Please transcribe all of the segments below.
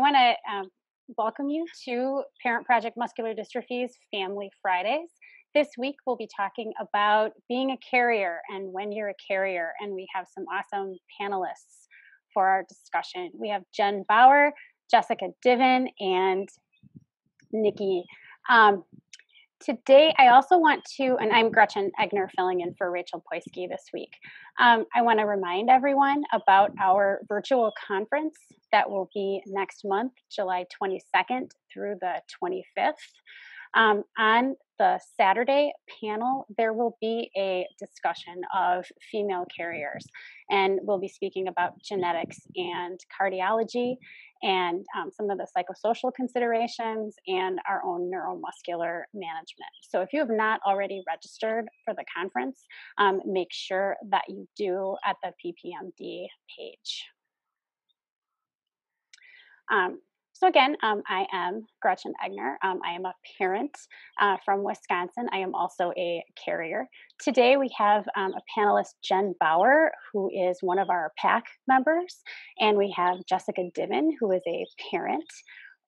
want to welcome you to Parent Project Muscular Dystrophy's Family Fridays. This week, we'll be talking about being a carrier and when you're a carrier, and we have some awesome panelists for our discussion. We have Jen Bauer, Jessica Divin, and Nicki. Today, I also want to, and I'm Gretchen Egner filling in for Rachel Poisky this week. I want to remind everyone about our virtual conference that will be next month, July 22nd through the 25th. On the Saturday panel, there will be a discussion of female carriers, and we'll be speaking about genetics and cardiology and some of the psychosocial considerations and our own neuromuscular management. So if you have not already registered for the conference, make sure that you do at the PPMD page. So again, I am Gretchen Egner. I am a parent from Wisconsin. I am also a carrier. Today we have a panelist, Jen Bauer, who is one of our PAC members, and we have Jessica Divin, who is a parent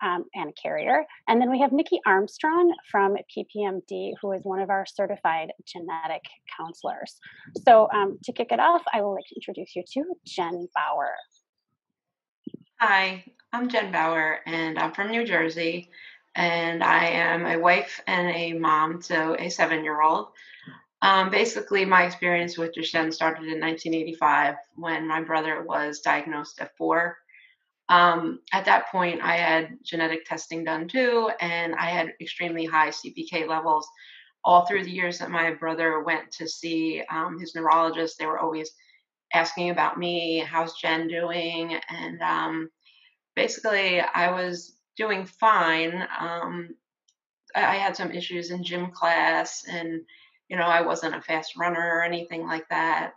and a carrier. And then we have Nicki Armstrong from PPMD, who is one of our certified genetic counselors. So to kick it off, I will like to introduce you to Jen Bauer. Hi, I'm Jen Bauer, and I'm from New Jersey, and I am a wife and a mom to a 7-year-old. Basically, my experience with Duchenne started in 1985 when my brother was diagnosed at 4. At that point, I had genetic testing done too, and I had extremely high CPK levels. All through the years that my brother went to see his neurologist, they were always asking about me, how's Jen doing? And basically, I was doing fine. I had some issues in gym class, and I wasn't a fast runner or anything like that.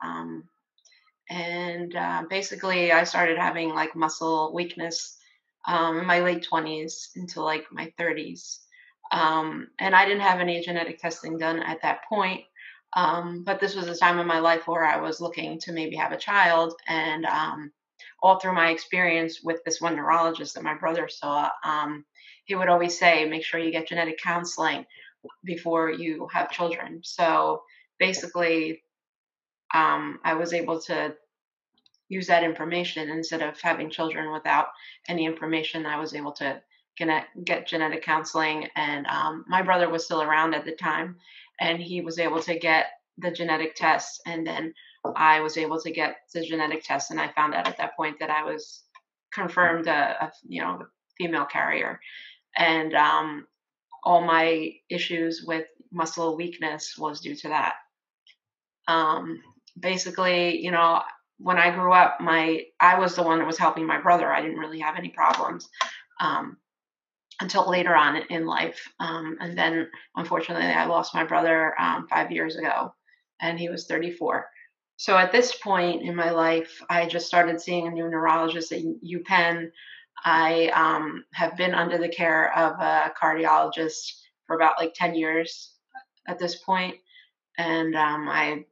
And basically, I started having like muscle weakness in my late 20s into like my 30s. And I didn't have any genetic testing done at that point. But this was a time in my life where I was looking to maybe have a child. And all through my experience with this one neurologist that my brother saw, he would always say, make sure you get genetic counseling before you have children. So basically, I was able to use that information instead of having children without any information. I was able to get genetic counseling, and my brother was still around at the time, and he was able to get the genetic test, and then I was able to get the genetic test, and I found out at that point that I was confirmed a female carrier, and all my issues with muscle weakness was due to that. Basically, when I grew up, I was the one that was helping my brother. I didn't really have any problems until later on in life. And then, unfortunately, I lost my brother 5 years ago, and he was 34. So at this point in my life, I just started seeing a new neurologist at UPenn. I have been under the care of a cardiologist for about like 10 years at this point. And I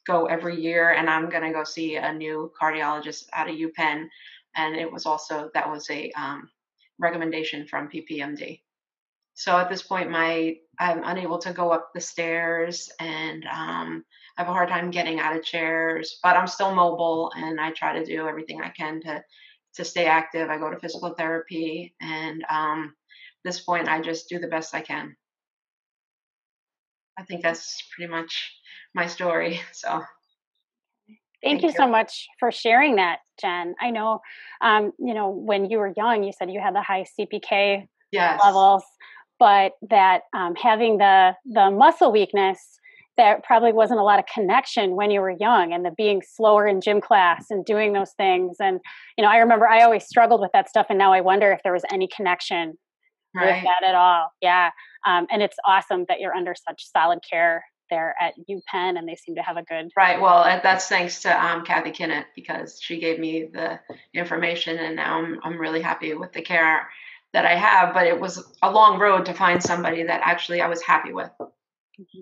go every year, and I'm going to go see a new cardiologist out of UPenn. And that was a recommendation from PPMD. So at this point, I'm unable to go up the stairs, and I have a hard time getting out of chairs, but I'm still mobile, and I try to do everything I can to stay active. I go to physical therapy, and at this point, I just do the best I can. I think that's pretty much my story. So Thank you so much for sharing that, Jen. I know, when you were young, you said you had the high CPK levels, but that having the muscle weakness, there probably wasn't a lot of connection when you were young, and the being slower in gym class and doing those things. And, I remember I always struggled with that stuff, and now I wonder if there was any connection with that at all. Yeah. And it's awesome that you're under such solid care there at UPenn, and they seem to have a good. Right. Well, that's thanks to Cathy Kennet, because she gave me the information, and now I'm really happy with the care that I have. But it was a long road to find somebody that actually I was happy with. Mm-hmm.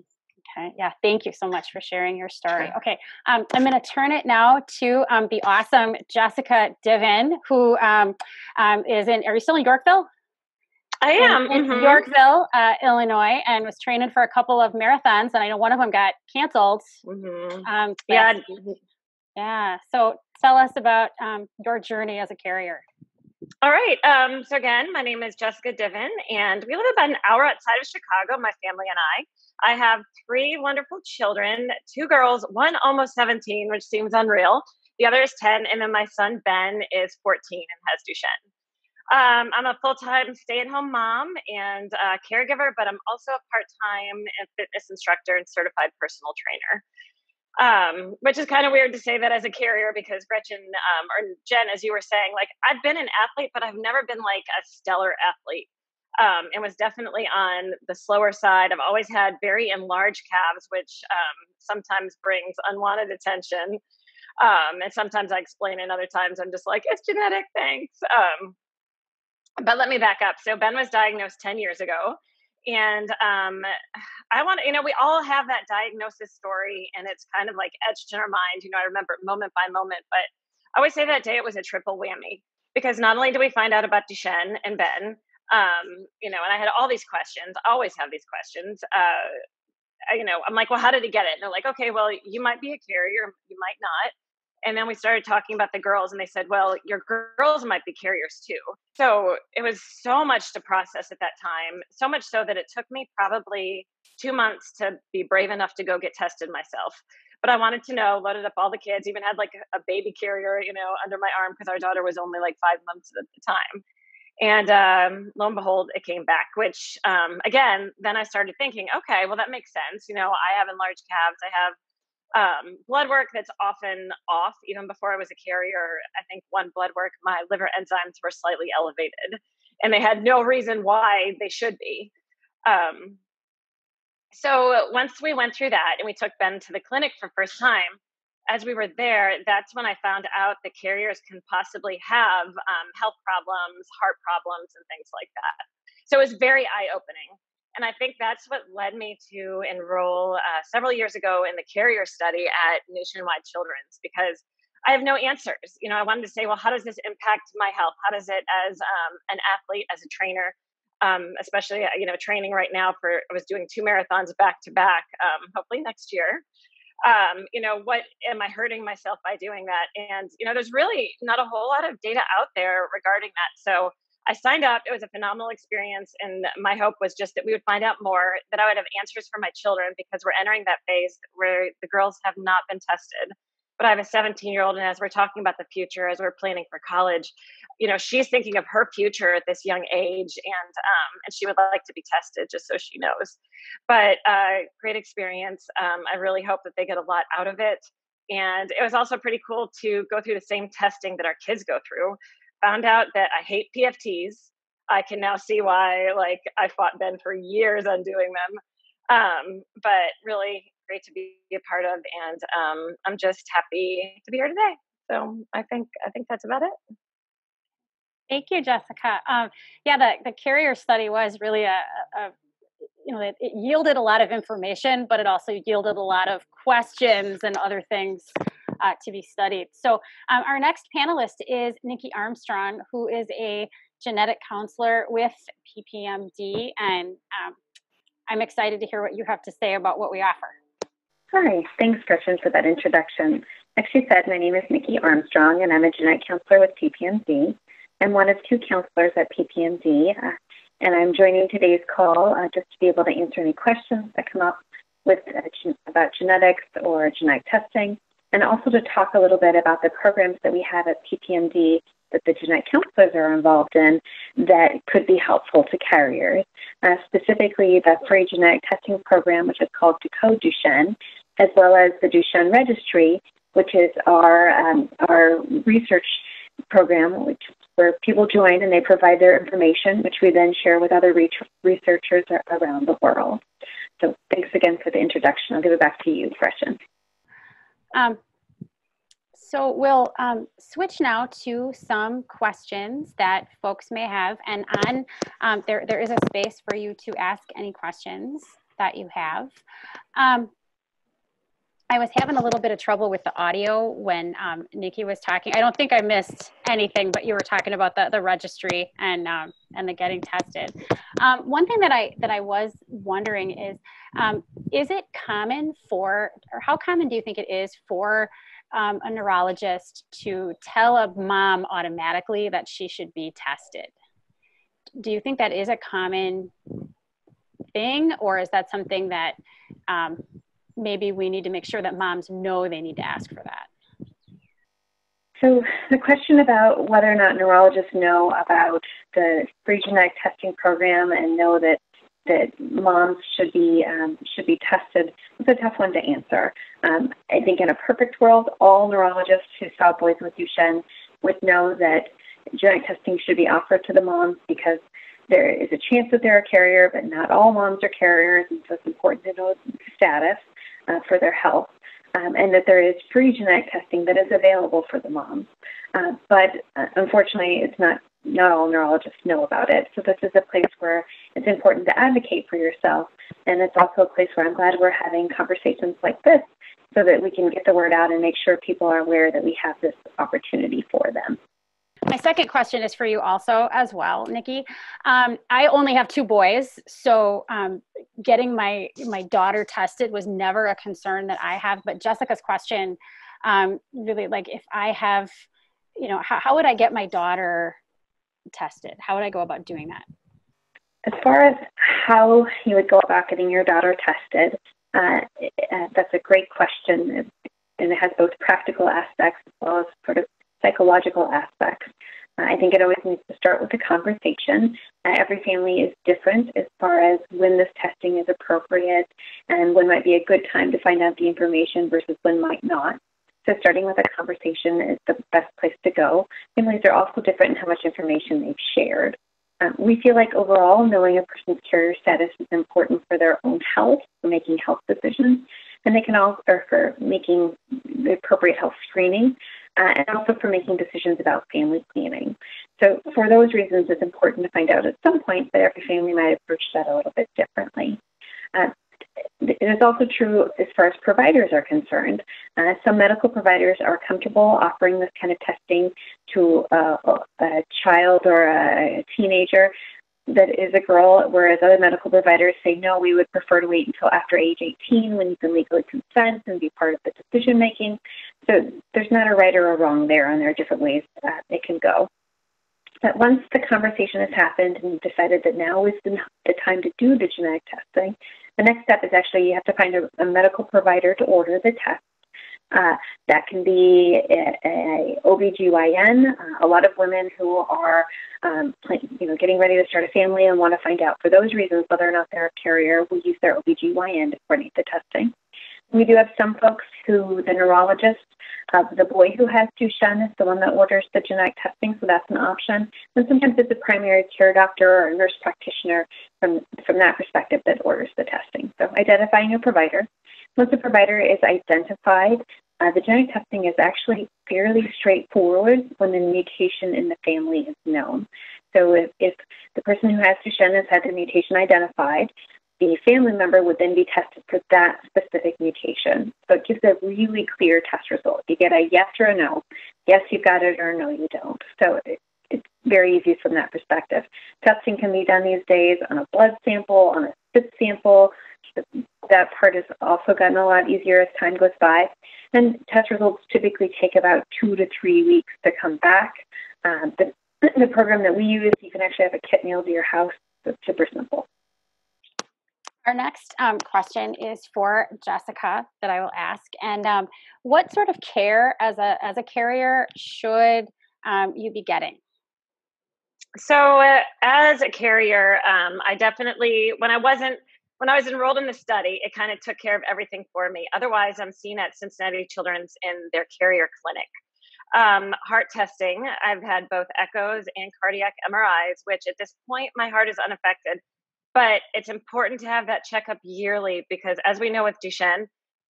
Okay. Yeah. Thank you so much for sharing your story. Sure. Okay. I'm going to turn it now to the awesome Jessica Divin, who is in, are you still in Yorkville? I am. In Yorkville, Illinois, and was training for a couple of marathons. And I know one of them got canceled. Yeah. Yeah. So tell us about your journey as a carrier. All right. So again, my name is Jessica Divin, and we live about an hour outside of Chicago, my family and I. I have three wonderful children, two girls, one almost 17, which seems unreal. The other is 10, and then my son, Ben, is 14 and has Duchenne. I'm a full-time stay-at-home mom and caregiver, but I'm also a part-time fitness instructor and certified personal trainer. Which is kind of weird to say that as a carrier, because Gretchen or Jen, as you were saying, like, I've been an athlete, but I've never been like a stellar athlete. And was definitely on the slower side. I've always had very enlarged calves, which sometimes brings unwanted attention. And sometimes I explain, and other times I'm just like, it's genetic, thanks. But let me back up. So Ben was diagnosed 10 years ago. And I want to, we all have that diagnosis story, and it's kind of like etched in our mind. I remember it moment by moment, but I always say that day it was a triple whammy, because not only did we find out about Duchenne and Ben, and I had all these questions, I always have these questions. I'm like, well, how did he get it? And they're like, okay, well, you might be a carrier, you might not. And then we started talking about the girls, and they said, well, your girls might be carriers too. So it was so much to process at that time, so much so that it took me probably 2 months to be brave enough to go get tested myself. But I wanted to know, loaded up all the kids, even had like a baby carrier, under my arm, because our daughter was only like 5 months at the time. And lo and behold, it came back, which, again, then I started thinking, okay, well, that makes sense. I have enlarged calves. I have blood work that's often off. Even before I was a carrier, I think one blood work, my liver enzymes were slightly elevated, and they had no reason why they should be. So once we went through that and we took Ben to the clinic for first time, as we were there, that's when I found out that carriers can possibly have health problems, heart problems, and things like that. So it was very eye-opening. And I think that's what led me to enroll several years ago in the carrier study at Nationwide Children's, because I have no answers. I wanted to say, well, how does this impact my health? How does it, as an athlete, as a trainer, especially, training right now I was doing 2 marathons back to back, hopefully next year. What am I hurting myself by doing that? And, there's really not a whole lot of data out there regarding that. So I signed up. It was a phenomenal experience. And my hope was just that we would find out more, that I would have answers for my children, because we're entering that phase where the girls have not been tested. But I have a 17-year-old, and as we're talking about the future, as we're planning for college, she's thinking of her future at this young age, and she would like to be tested just so she knows. But great experience. I really hope that they get a lot out of it. And it was also pretty cool to go through the same testing that our kids go through. Found out that I hate PFTs. I can now see why, I fought Ben for years on doing them. But really great to be a part of, and I'm just happy to be here today. So I think that's about it. Thank you, Jessica. The carrier study was really it yielded a lot of information, but it also yielded a lot of questions and other things to be studied. So our next panelist is Nicki Armstrong, who is a genetic counselor with PPMD, and I'm excited to hear what you have to say about what we offer. Hi, thanks, Gretchen, for that introduction. Like she said, my name is Nicki Armstrong, and I'm a genetic counselor with PPMD. I'm one of 2 counselors at PPMD, and I'm joining today's call just to be able to answer any questions that come up with about genetics or genetic testing, and also to talk a little bit about the programs that we have at PPMD that the genetic counselors are involved in that could be helpful to carriers, specifically the free genetic testing program, which is called Decode Duchenne, as well as the Duchenne Registry, which is our research program, where people join and they provide their information, which we then share with other researchers around the world. So thanks again for the introduction. I'll give it back to you, Gretchen. So we'll switch now to some questions that folks may have, and there is a space for you to ask any questions. that you have. I was having a little bit of trouble with the audio when Nicki was talking. I don't think I missed anything, but you were talking about the registry and the getting tested. One thing that I was wondering is it common or how common do you think it is for a neurologist to tell a mom automatically that she should be tested? Do you think that is a common thing, or is that something that maybe we need to make sure that moms know they need to ask for that? So the question about whether or not neurologists know about the free genetic testing program and know that moms should be tested is a tough one to answer. I think in a perfect world, all neurologists who saw boys with Duchenne would know that genetic testing should be offered to the moms because there is a chance that they're a carrier, but not all moms are carriers, and so it's important to know the status for their health, and that there is free genetic testing that is available for the moms. But unfortunately, it's not all neurologists know about it. So this is a place where it's important to advocate for yourself, and it's also a place where I'm glad we're having conversations like this so that we can get the word out and make sure people are aware that we have this opportunity for them. My second question is for you also as well, Nicki. I only have 2 boys, so getting my daughter tested was never a concern that I have. But Jessica's question, really, like, if I have, how would I get my daughter tested? How would I go about doing that? As far as how you would go about getting your daughter tested, that's a great question, and it has both practical aspects as well as sort of psychological aspects. I think it always needs to start with a conversation. Every family is different as far as when this testing is appropriate and when might be a good time to find out the information versus when might not. So starting with a conversation is the best place to go. Families are also different in how much information they've shared. We feel like overall knowing a person's carrier status is important for their own health, for making health decisions, and they can also for making the appropriate health screening, and also for making decisions about family planning. So for those reasons, it's important to find out at some point that every family might approach that a little bit differently. It is also true as far as providers are concerned. Some medical providers are comfortable offering this kind of testing to a child or a teenager that is a girl, whereas other medical providers say, no, we would prefer to wait until after age 18 when you can legally consent and be part of the decision making. So there's not a right or a wrong there, and there are different ways it can go. But once the conversation has happened and you've decided that now is the time to do the genetic testing, the next step is actually you have to find a medical provider to order the test. That can be a OBGYN. A lot of women who are getting ready to start a family and want to find out for those reasons whether or not they're a carrier will use their OBGYN to coordinate the testing. We do have some folks who, the neurologist, the boy who has Duchenne is the one that orders the genetic testing, so that's an option. And sometimes it's a primary care doctor or a nurse practitioner from that perspective that orders the testing. So identifying a provider. Once a provider is identified, the genetic testing is actually fairly straightforward when the mutation in the family is known. So if the person who has Duchenne has had the mutation identified, the family member would then be tested for that specific mutation. So it gives a really clear test result. You get a yes or a no. Yes, you've got it, or no, you don't. So it's very easy from that perspective. Testing can be done these days on a blood sample, on a spit sample. That part has also gotten a lot easier as time goes by. And test results typically take about 2 to 3 weeks to come back. The program that we use, you can actually have a kit mailed to your house. So it's super simple. Our next question is for Jessica that I will ask. And what sort of care as a carrier should you be getting? So as a carrier, I definitely, when I was enrolled in the study, it kind of took care of everything for me. Otherwise, I'm seen at Cincinnati Children's in their carrier clinic. Heart testing, I've had both echoes and cardiac MRIs, which at this point, my heart is unaffected. But it's important to have that checkup yearly because as we know with Duchenne,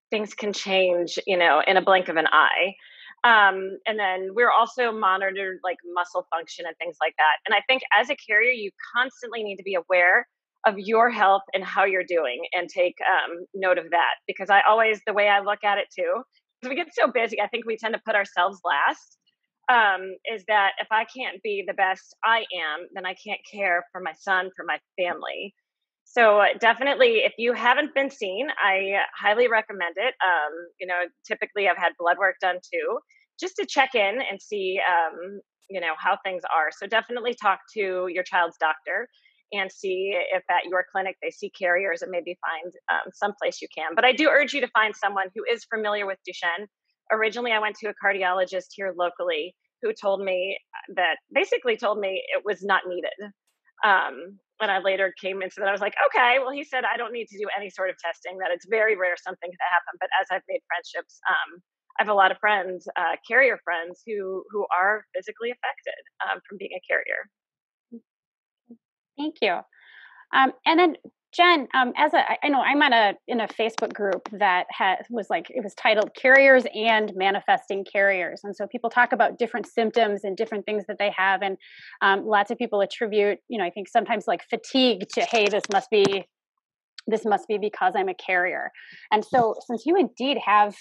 things can change, in a blink of an eye. And then we're also monitored like muscle function and things like that. And I think as a carrier, you constantly need to be aware of your health and how you're doing, and take note of that. Because the way I look at it too, because we get so busy, I think we tend to put ourselves last. Is that if I can't be the best I am, then I can't care for my son, for my family. So definitely, if you haven't been seen, I highly recommend it. Typically I've had blood work done too, just to check in and see, how things are. So definitely talk to your child's doctor and see if at your clinic they see carriers, and maybe find someplace you can. But I do urge you to find someone who is familiar with Duchenne. Originally, I went to a cardiologist here locally who basically told me it was not needed. And I later came into that. I was like, okay, well, he said I don't need to do any sort of testing, that it's very rare something to happen. But as I've made friendships, I have a lot of friends, carrier friends, who are physically affected from being a carrier. Thank you. And then Jen, I know I'm in a Facebook group that was titled "Carriers and Manifesting Carriers," and so people talk about different symptoms and different things that they have, and lots of people attribute, I think sometimes like fatigue to, hey, this must be because I'm a carrier. And so, since you indeed have,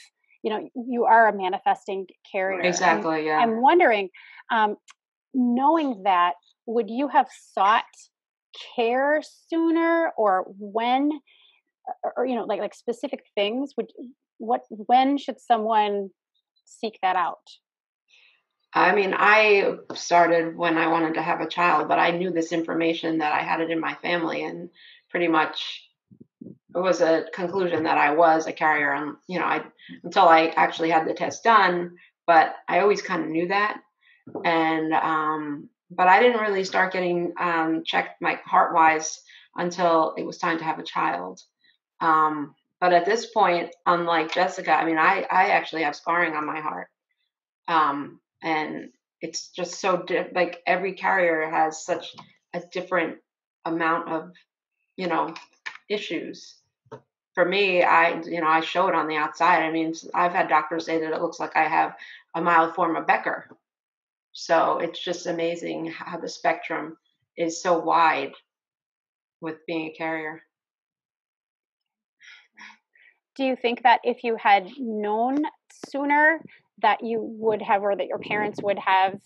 you are a manifesting carrier. Exactly. Yeah. I'm wondering, knowing that, would you have sought care sooner, or when, or like specific things, when should someone seek that out? I mean, I started when I wanted to have a child, but I knew this information, that I had it in my family, and pretty much it was a conclusion that I was a carrier. And until I actually had the test done, but I always kind of knew that. And but I didn't really start getting checked, like heart-wise, until it was time to have a child. But at this point, unlike Jessica, I mean, I actually have scarring on my heart, and it's just so like every carrier has such a different amount of issues. For me, I show it on the outside. I mean, I've had doctors say that it looks like I have a mild form of Becker. So it's just amazing how the spectrum is so wide with being a carrier. Do you think that if you had known sooner, that you would have, or that your parents would have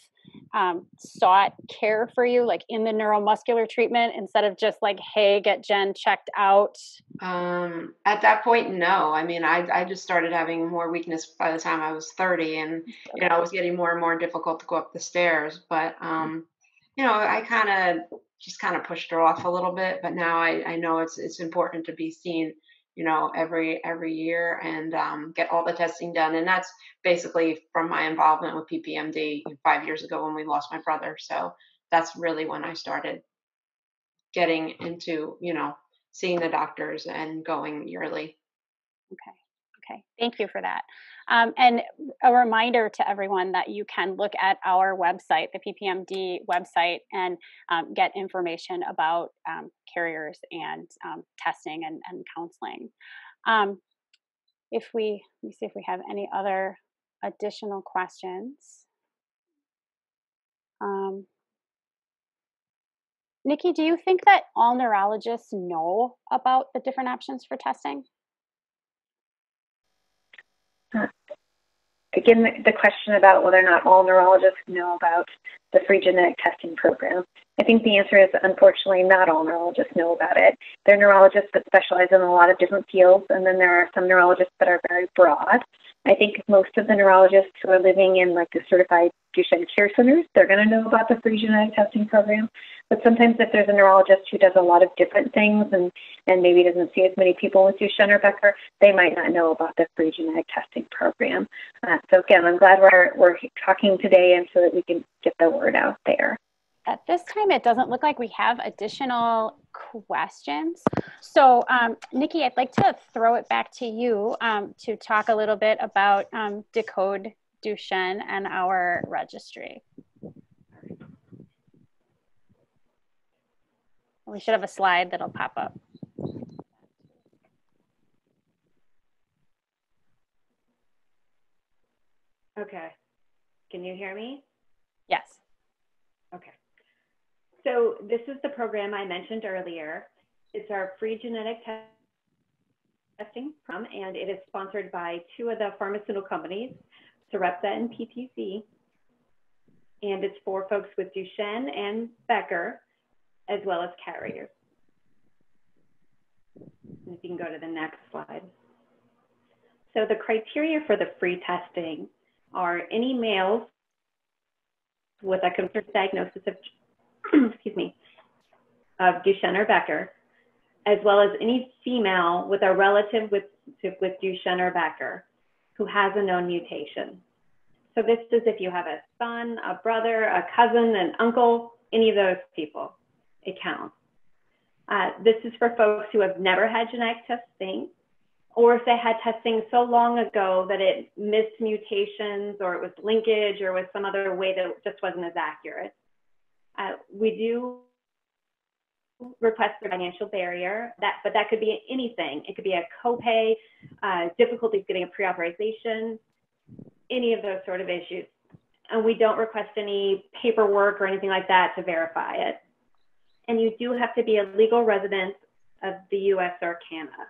sought care for you, like in the neuromuscular treatment, instead of just like, hey, get Jen checked out? At that point, no. I mean, I just started having more weakness by the time I was 30, and it was getting more and more difficult to go up the stairs. But I kind of pushed her off a little bit. But now I know it's important to be seen, every year, and get all the testing done. And that's basically from my involvement with PPMD 5 years ago when we lost my brother. So that's really when I started getting into, seeing the doctors and going yearly. Okay. Thank you for that. And a reminder to everyone that you can look at our website, the PPMD website, and get information about carriers and testing and counseling. Let me see if we have any other additional questions. Nicki, do you think that all neurologists know about the different options for testing? Again, the question about whether or not all neurologists know about the free genetic testing program. I think the answer is, unfortunately, not all neurologists know about it. There are neurologists that specialize in a lot of different fields, and then there are some neurologists that are very broad. I think most of the neurologists who are living in like the certified Duchenne care centers, they're going to know about the free genetic testing program. But sometimes if there's a neurologist who does a lot of different things and maybe doesn't see as many people with Duchenne or Becker, they might not know about the free genetic testing program. So again, I'm glad we're talking today, and so that we can get the word out there. At this time, it doesn't look like we have additional questions. So, Nicki, I'd like to throw it back to you to talk a little bit about Decode Duchenne and our registry. We should have a slide that'll pop up. Okay. Can you hear me? Yes. Okay. So this is the program I mentioned earlier. It's our free genetic testing program, and it is sponsored by two of the pharmaceutical companies, Sarepta and PTC. And it's for folks with Duchenne and Becker, as well as carriers. And if you can go to the next slide. So the criteria for the free testing are any males with a confirmed diagnosis of, excuse me, of Duchenne or Becker, as well as any female with a relative with Duchenne or Becker who has a known mutation. So this is if you have a son, a brother, a cousin, an uncle, any of those people, it counts. This is for folks who have never had genetic testing, or if they had testing so long ago that it missed mutations, or it was linkage, or was some other way that it just wasn't as accurate. We do request a financial barrier, but that could be anything. It could be a copay, difficulties getting a pre-authorization, any of those sort of issues. And we don't request any paperwork or anything like that to verify it. And you do have to be a legal resident of the US or Canada.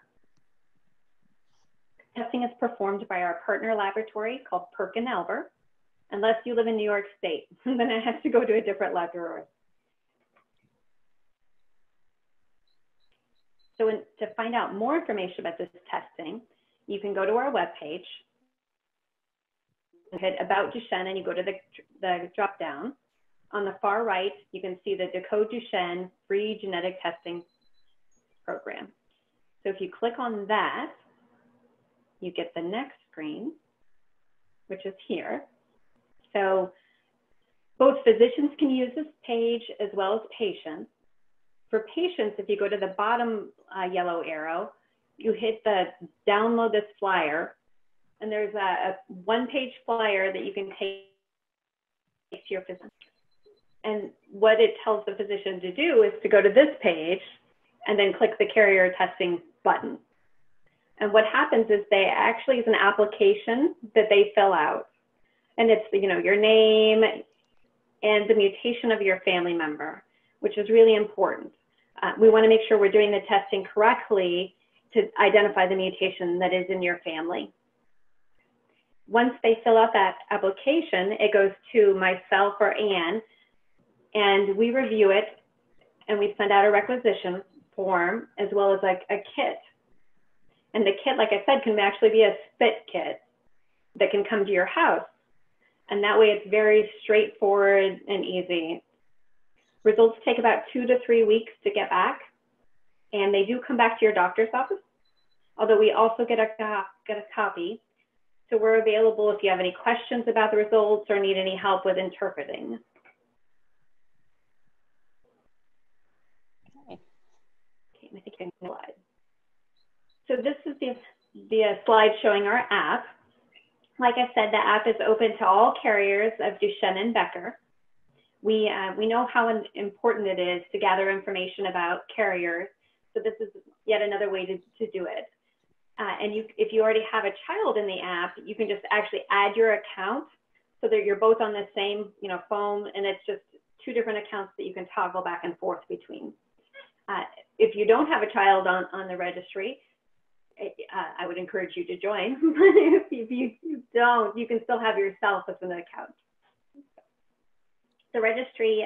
Testing is performed by our partner laboratory called Perkin-Elmer, unless you live in New York State, then it has to go to a different laboratory. So to find out more information about this testing, you can go to our webpage, hit About Duchenne, and you go to the drop down. On the far right, you can see the Decode Duchenne free genetic testing program. So if you click on that, you get the next screen, which is here. So both physicians can use this page as well as patients. For patients, if you go to the bottom yellow arrow, you hit the download this flyer, and there's a one-page flyer that you can take to your physician. And what it tells the physician to do is to go to this page and then click the carrier testing button. And what happens is they actually is an application that they fill out. And it's, you know, your name and the mutation of your family member, which is really important. We want to make sure we're doing the testing correctly to identify the mutation that is in your family. Once they fill out that application, it goes to myself or Anne, and we review it, and we send out a requisition form as well as like a kit. And the kit, like I said, can actually be a spit kit that can come to your house. And that way it's very straightforward and easy. Results take about 2 to 3 weeks to get back. And they do come back to your doctor's office, although we also get a copy. So we're available if you have any questions about the results or need any help with interpreting. Okay, I think you can slide. So this is the slide showing our app. Like I said, the app is open to all carriers of Duchenne and Becker. We know how important it is to gather information about carriers. So this is yet another way to do it. And if you already have a child in the app, you can just actually add your account so that you're both on the same phone, and it's just 2 different accounts that you can toggle back and forth between. If you don't have a child on the registry, I would encourage you to join. If you don't, you can still have yourself as an account. The registry,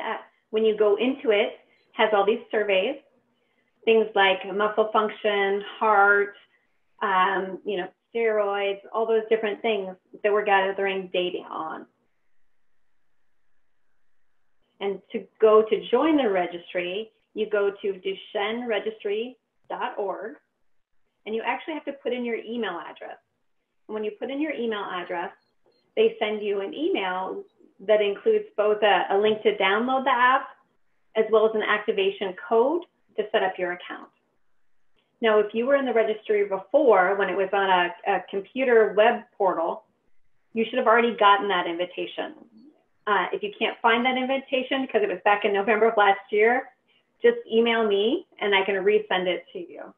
when you go into it, has all these surveys, things like muscle function, heart, steroids, all those different things that we're gathering data on. And to go to join the registry, you go to DuchenneRegistry.org, and you actually have to put in your email address. And when you put in your email address, they send you an email that includes both a link to download the app as well as an activation code to set up your account. Now, if you were in the registry before, when it was on a computer web portal, you should have already gotten that invitation. If you can't find that invitation because it was back in November of last year, just email me and I can resend it to you.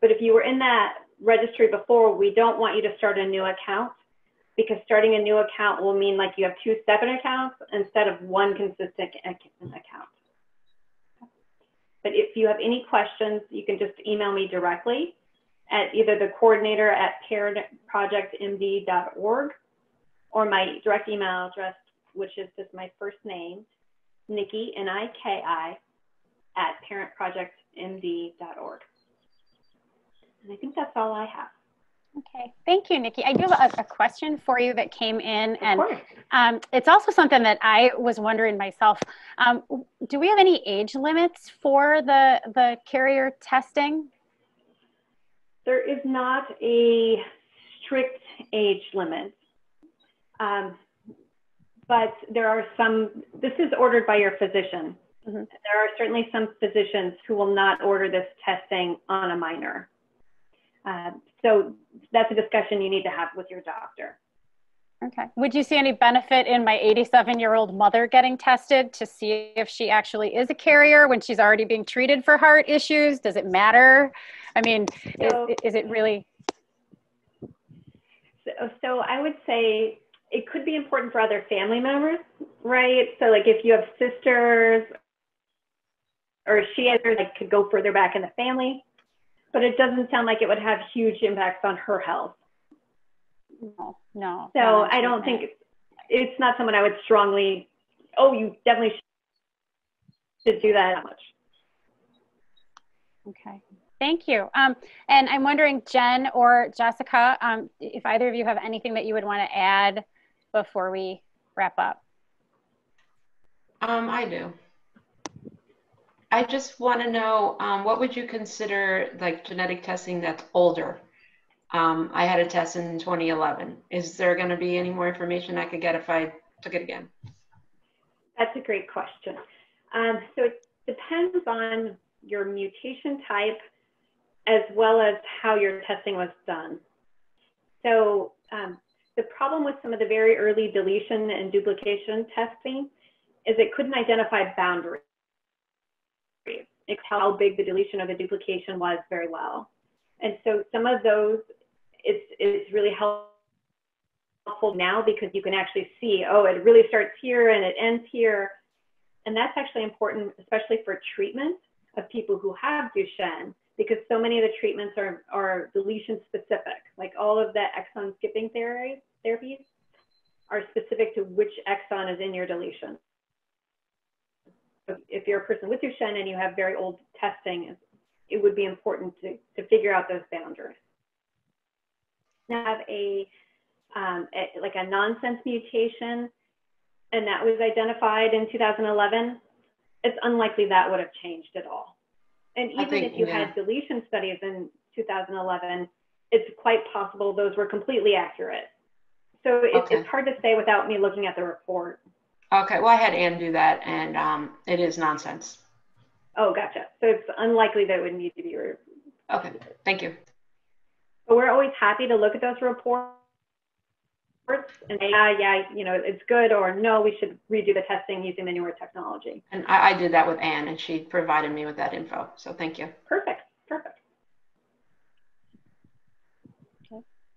But if you were in that registry before, we don't want you to start a new account, because starting a new account will mean like you have 2 separate accounts instead of one consistent account. But if you have any questions, you can just email me directly at either the coordinator at parentprojectmd.org or my direct email address, which is just my first name, Nicki, N-I-K-I, at parentprojectmd.org. And I think that's all I have. Okay, thank you, Nicki. I do have a question for you that came in, and it's also something that I was wondering myself. Do we have any age limits for the carrier testing? There is not a strict age limit, but there are some. This is ordered by your physician. Mm-hmm. There are certainly some physicians who will not order this testing on a minor. So that's a discussion you need to have with your doctor. Okay. Would you see any benefit in my 87-year-old mother getting tested to see if she actually is a carrier when she's already being treated for heart issues? Does it matter? I mean, is it really? So I would say it could be important for other family members, right? So like if you have sisters or she has, like, could go further back in the family. But it doesn't sound like it would have huge impacts on her health. No. So I don't think it's not someone I would strongly, oh, you definitely should do that much. Okay, thank you. And I'm wondering, Jen or Jessica, if either of you have anything that you would want to add before we wrap up. I do. I just want to know, what would you consider like genetic testing that's older? I had a test in 2011. Is there going to be any more information I could get if I took it again? That's a great question. So it depends on your mutation type as well as how your testing was done. So the problem with some of the very early deletion and duplication testing is it couldn't identify boundaries. It's how big the deletion or the duplication was very well. And so some of those, it's really helpful now because you can actually see, oh, it really starts here and it ends here. And that's actually important, especially for treatment of people who have Duchenne, because so many of the treatments are deletion specific. Like all of the exon skipping therapies are specific to which exon is in your deletion. If you're a person with Duchenne and you have very old testing, it would be important to figure out those boundaries. Now, have like a nonsense mutation, and that was identified in 2011, it's unlikely that would have changed at all. And even if you had deletion studies in 2011, it's quite possible those were completely accurate. So it's hard to say without me looking at the report. Okay, well, I had Ann do that, and it is nonsense. Oh, gotcha. So it's unlikely that it would need to be reviewed. Okay, thank you. But we're always happy to look at those reports and say, yeah, you know, it's good, or no, we should redo the testing using the newer technology. And I did that with Ann, and she provided me with that info, so thank you. Perfect.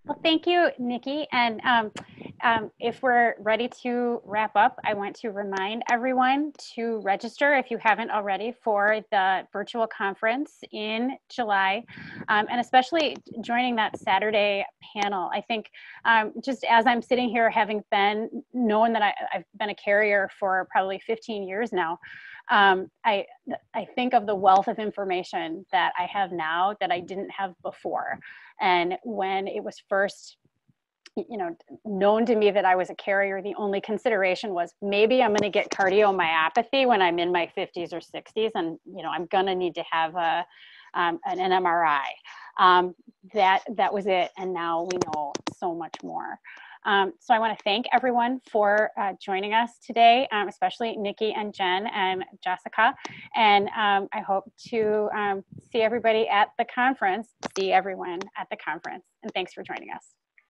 Well, thank you, Nicki. And if we're ready to wrap up, I want to remind everyone to register if you haven't already for the virtual conference in July, and especially joining that Saturday panel. I think just as I'm sitting here, having known that I've been a carrier for probably 15 years now, I think of the wealth of information that I have now that I didn't have before. And when it was first, known to me that I was a carrier, the only consideration was maybe I'm going to get cardiomyopathy when I'm in my 50s or 60s, and I'm going to need to have an MRI. That was it, and now we know so much more. So I want to thank everyone for joining us today, especially Nicki and Jen and Jessica. And I hope to see everybody at the conference, see everyone at the conference. And thanks for joining us.